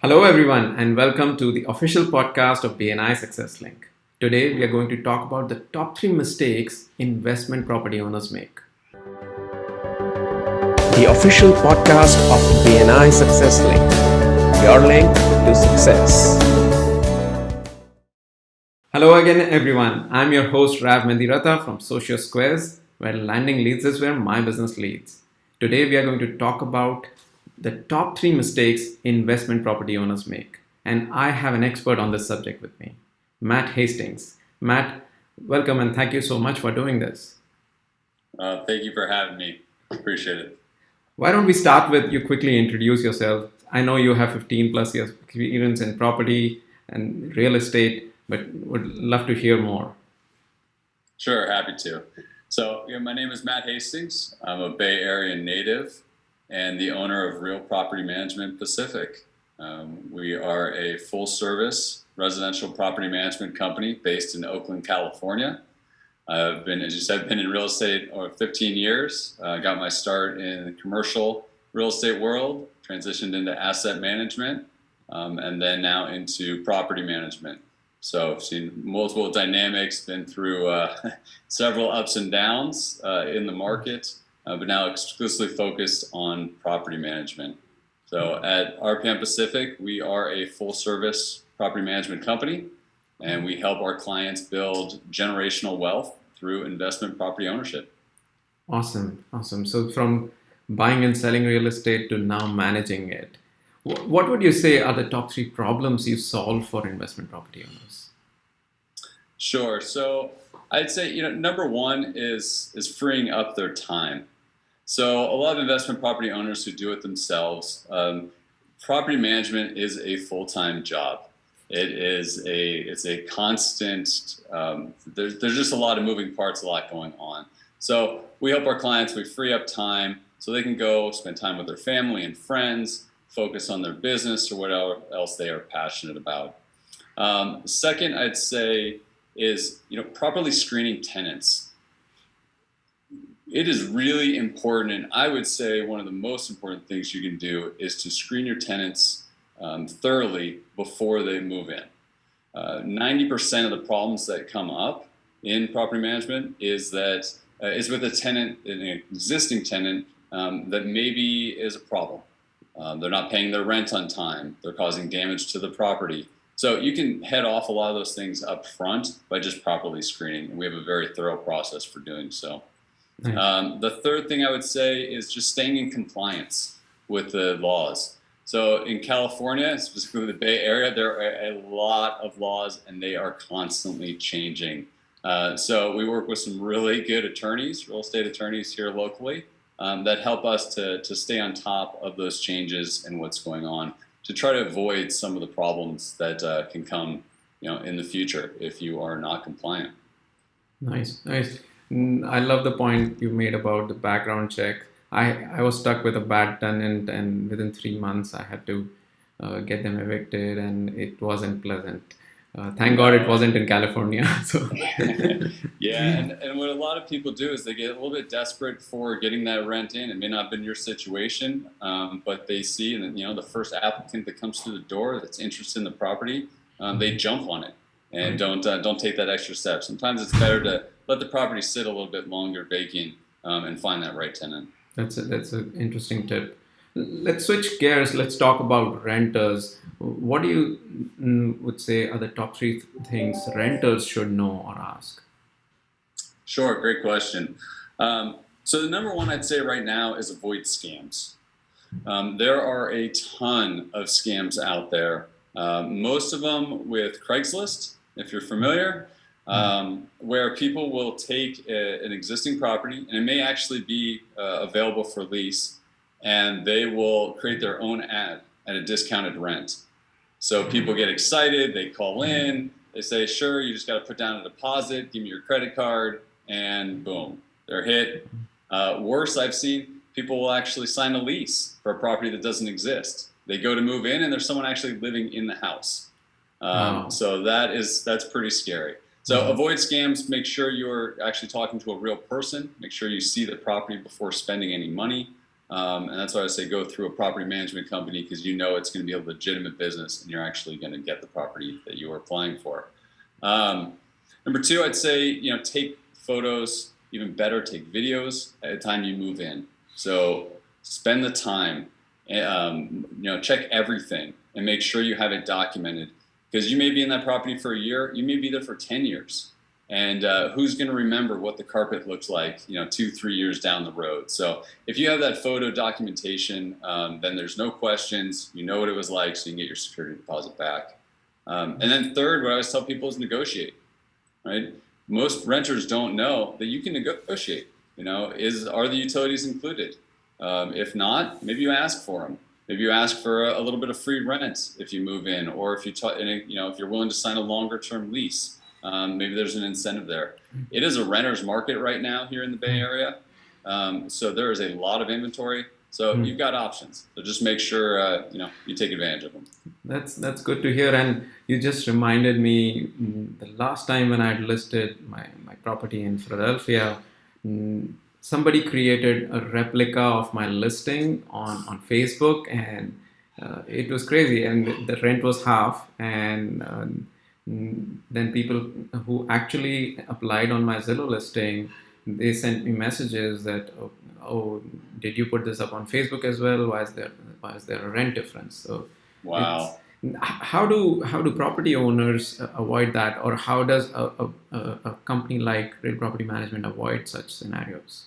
Hello, everyone, and welcome to the official podcast of BNI Success Link. Today, we are going to talk about the top 3 mistakes investment property owners make. The official podcast of BNI Success Link, your link to success. Hello again, everyone. I'm your host, Rav Mendiratha from Social Squares, where landing leads is where my business leads. Today, we are going to talk about the top 3 mistakes investment property owners make. And I have an expert on this subject with me, Matt Hastings. Matt, welcome and thank you so much for doing this. Thank you for having me. Appreciate it. Why don't we start with you quickly introduce yourself? I know you have 15 plus years experience in property and real estate, but would love to hear more. Sure, happy to. So, my name is Matt Hastings. I'm a Bay Area native and the owner of Real Property Management Pacific. We are a full-service residential property management company based in Oakland, California. I've been, as you said, been in real estate over 15 years. Got my start in the commercial real estate world, transitioned into asset management, and then now into property management. So I've seen multiple dynamics, been through several ups and downs in the market, but now exclusively focused on property management. So at RPM Pacific, we are a full-service property management company, and we help our clients build generational wealth through investment property ownership. Awesome. So from buying and selling real estate to now managing it, what would you say are the top 3 problems you solve for investment property owners? Sure. So I'd say, number one is freeing up their time. So a lot of investment property owners who do it themselves, property management is a full-time job. It's a constant, there's just a lot of moving parts, a lot going on. So we help our clients, we free up time so they can go spend time with their family and friends, focus on their business or whatever else they are passionate about. Second, I'd say is, properly screening tenants. It is really important, and I would say one of the most important things you can do is to screen your tenants thoroughly before they move in. 90% of the problems that come up in property management is with a tenant, an existing tenant that maybe is a problem. They're not paying their rent on time. They're causing damage to the property. So you can head off a lot of those things up front by just properly screening, and we have a very thorough process for doing so. Nice. The third thing I would say is just staying in compliance with the laws. So in California, specifically the Bay Area, there are a lot of laws and they are constantly changing. So we work with some really good attorneys, real estate attorneys here locally, that help us to stay on top of those changes and what's going on to try to avoid some of the problems that can come in the future if you are not compliant. Nice. I love the point you made about the background check. I was stuck with a bad tenant, and within 3 months I had to get them evicted, and it wasn't pleasant. Thank God it wasn't in California. So Yeah, and what a lot of people do is they get a little bit desperate for getting that rent in. It may not have been your situation, but they see, and the first applicant that comes through the door that's interested in the property, they jump on it and don't take that extra step. Sometimes it's better to let the property sit a little bit longer vacant and find that right tenant. that's an interesting tip. Let's switch gears. Let's talk about renters. What do you would say are the top 3 things renters should know or ask? Sure, great question. So the number one I'd say right now is avoid scams. There are a ton of scams out there. Most of them with Craigslist, if you're familiar, where people will take an existing property, and it may actually be available for lease, and they will create their own ad at a discounted rent. So people get excited, they call in, they say, sure, you just got to put down a deposit, give me your credit card, and boom, they're hit. Worse, I've seen people will actually sign a lease for a property that doesn't exist. They go to move in and there's someone actually living in the house. Wow. So that's pretty scary. So avoid scams, make sure you're actually talking to a real person, make sure you see the property before spending any money. And that's why I say go through a property management company, because you know it's going to be a legitimate business and you're actually going to get the property that you are applying for. Number two, I'd say, take photos, even better, take videos at the time you move in. So spend the time, check everything and make sure you have it documented, because you may be in that property for a year, you may be there for 10 years. And who's going to remember what the carpet looks like, 2-3 years down the road? So if you have that photo documentation, then there's no questions. You know what it was like, so you can get your security deposit back. And then third, what I always tell people is negotiate, right? Most renters don't know that you can negotiate. Are the utilities included? If not, maybe you ask for them. Maybe you ask for a little bit of free rent if you move in, or if if you're willing to sign a longer term lease. Maybe there's an incentive there. It is a renter's market right now here in the Bay Area. So there is a lot of inventory. So you've got options. So just make sure, you take advantage of them. That's good to hear. And you just reminded me, the last time when I had listed my property in Philadelphia, somebody created a replica of my listing on Facebook, and it was crazy. And the rent was half, and then people who actually applied on my Zillow listing, they sent me messages that, oh, did you put this up on Facebook as well? Why is there a rent difference? So wow. How do property owners avoid that, or how does a company like Real Property Management avoid such scenarios?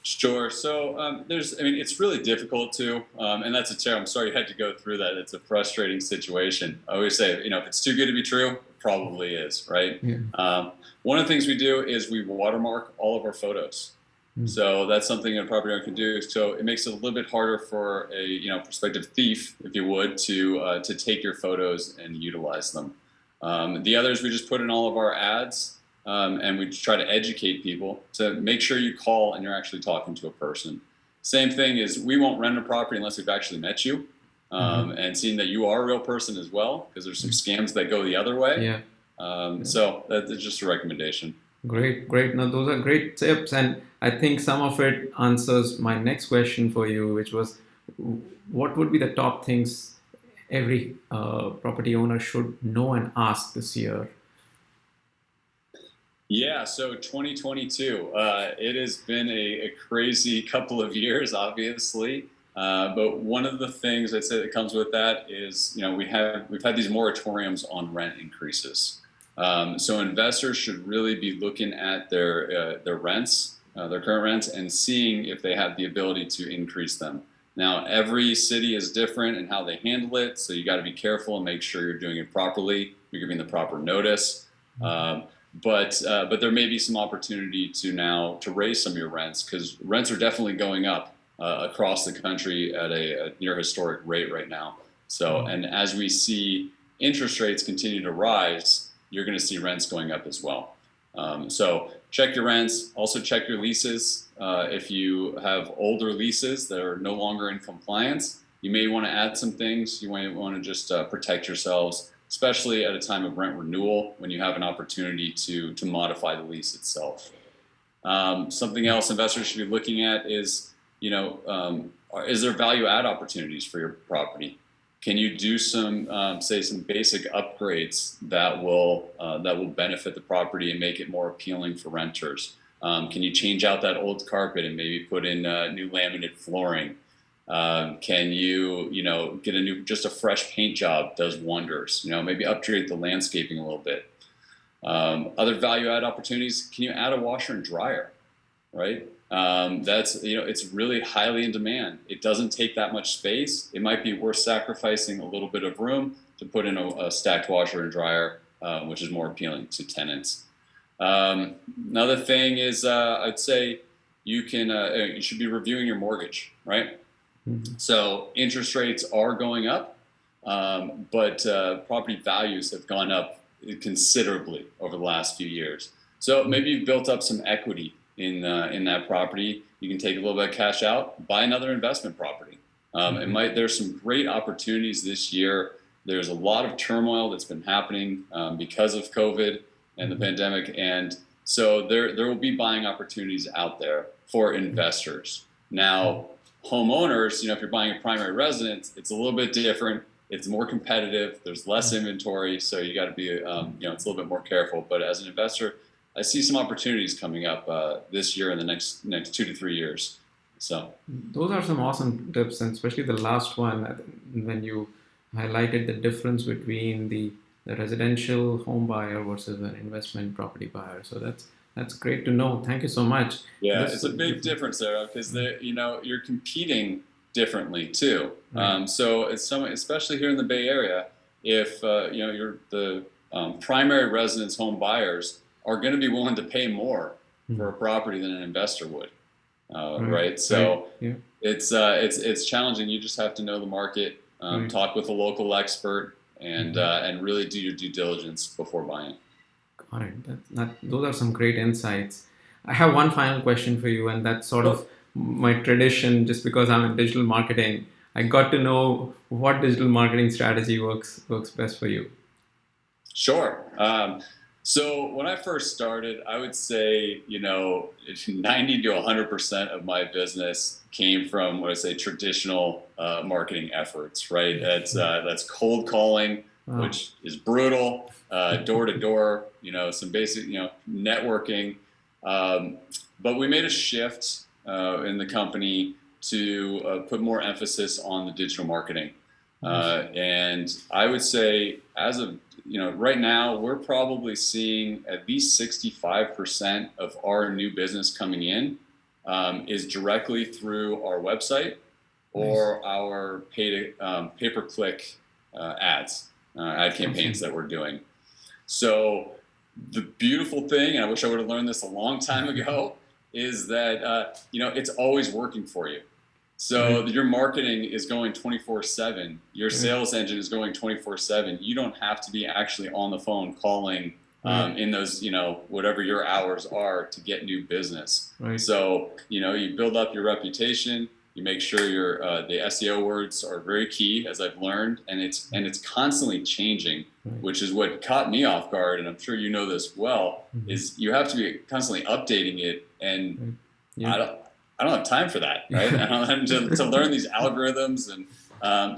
Sure. So it's really difficult to, and I'm sorry you had to go through that. It's a frustrating situation. I always say, if it's too good to be true, it probably is, right? Yeah. One of the things we do is we watermark all of our photos. So that's something a property owner can do. So it makes it a little bit harder for a prospective thief, if you would, to take your photos and utilize them. The others, we just put in all of our ads. And we try to educate people to make sure you call and you're actually talking to a person. Same thing is, we won't rent a property unless we've actually met you and seen that you are a real person as well, because there's some scams that go the other way. Yeah. So that's just a recommendation. Great. No, those are great tips. And I think some of it answers my next question for you, which was, what would be the top things every property owner should know and ask this year? Yeah, so 2022, it has been a crazy couple of years, obviously. But one of the things I'd say that comes with that is, we've had these moratoriums on rent increases. So investors should really be looking at their rents, their current rents, and seeing if they have the ability to increase them. Now, every city is different in how they handle it, so you got to be careful and make sure you're doing it properly. You're giving the proper notice. But there may be some opportunity to raise some of your rents, because rents are definitely going up across the country at a near historic rate right now. So, and as we see interest rates continue to rise, you're going to see rents going up as well. So check your rents. Also check your leases. If you have older leases that are no longer in compliance, you may want to add some things. You may want to just protect yourselves, especially at a time of rent renewal when you have an opportunity to modify the lease itself. Something else investors should be looking at is, is there value add opportunities for your property? Can you do some basic upgrades that will benefit the property and make it more appealing for renters? Can you change out that old carpet and maybe put in new laminate flooring? Can you get just a fresh paint job does wonders. Maybe upgrade the landscaping a little bit. Other value add opportunities, can you add a washer and dryer, right? That's, it's really highly in demand. It doesn't take that much space. It might be worth sacrificing a little bit of room to put in a stacked washer and dryer, which is more appealing to tenants. Another thing is, I'd say you should be reviewing your mortgage, right? Mm-hmm. So interest rates are going up, but property values have gone up considerably over the last few years. So maybe you've built up some equity in that property. You can take a little bit of cash out, buy another investment property. There's some great opportunities this year. There's a lot of turmoil that's been happening because of COVID and the pandemic, and so there will be buying opportunities out there for investors. Now, homeowners, if you're buying a primary residence, it's a little bit different. It's more competitive. There's less inventory, so you got to be, it's a little bit more careful. But as an investor, I see some opportunities coming up this year and the next 2 to 3 years. So those are some awesome tips, and especially the last one when you highlighted the difference between the residential home buyer versus an investment property buyer. So that's great to know. Thank you so much. Yeah, it's a big difference there because you're competing differently too. Right. So it's especially here in the Bay Area, if you're the primary residence home buyers are going to be willing to pay more for a property than an investor would, right? So Yeah. it's challenging. You just have to know the market, talk with a local expert, and really do your due diligence before buying. Got it. Those are some great insights. I have one final question for you, and that's sort of my tradition. Just because I'm in digital marketing, I got to know what digital marketing strategy works best for you. Sure. So when I first started, I would say 90 to 100% of my business came from what I say traditional marketing efforts. Right. That's cold calling, which is brutal, door to door. Some basic networking. But we made a shift in the company to put more emphasis on the digital marketing. And I would say as of right now, we're probably seeing at least 65% of our new business coming in is directly through our website or our paid pay-per-click ads, ad campaigns that we're doing. So the beautiful thing, and I wish I would have learned this a long time ago, is that it's always working for you. So your marketing is going 24/7. Your sales engine is going 24/7. You don't have to be actually on the phone calling in those, whatever your hours are to get new business. Right. So, you build up your reputation. You make sure the SEO words are very key, as I've learned, and it's constantly changing, which is what caught me off guard. And I'm sure you know this well. Is you have to be constantly updating it, and I don't have time for that, right? I don't have to learn these algorithms, and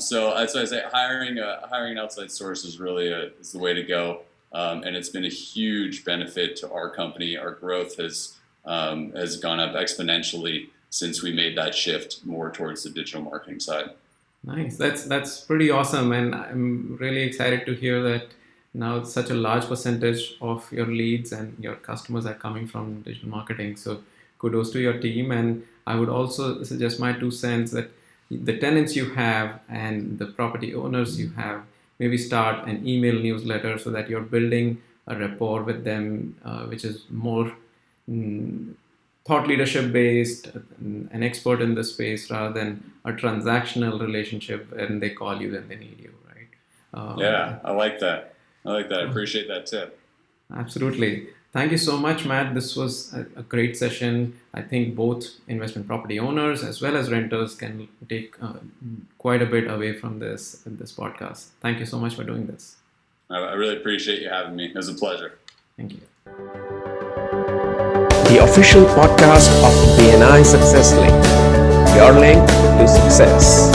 so that's why I say hiring an outside source is really is the way to go, and it's been a huge benefit to our company. Our growth has gone up exponentially since we made that shift more towards the digital marketing side. Nice. That's pretty awesome, and I'm really excited to hear that now such a large percentage of your leads and your customers are coming from digital marketing. So kudos to your team. And I would also suggest my 2 cents that the tenants you have and the property owners you have, maybe start an email newsletter so that you're building a rapport with them, which is more thought leadership based, an expert in the space rather than a transactional relationship and they call you when they need you, right? Yeah, I like that. I appreciate that tip. Absolutely. Thank you so much, Matt. This was a great session. I think both investment property owners as well as renters can take quite a bit away from this podcast. Thank you so much for doing this. I really appreciate you having me. It was a pleasure. Thank you. The official podcast of BNI Success Link. Your link to success.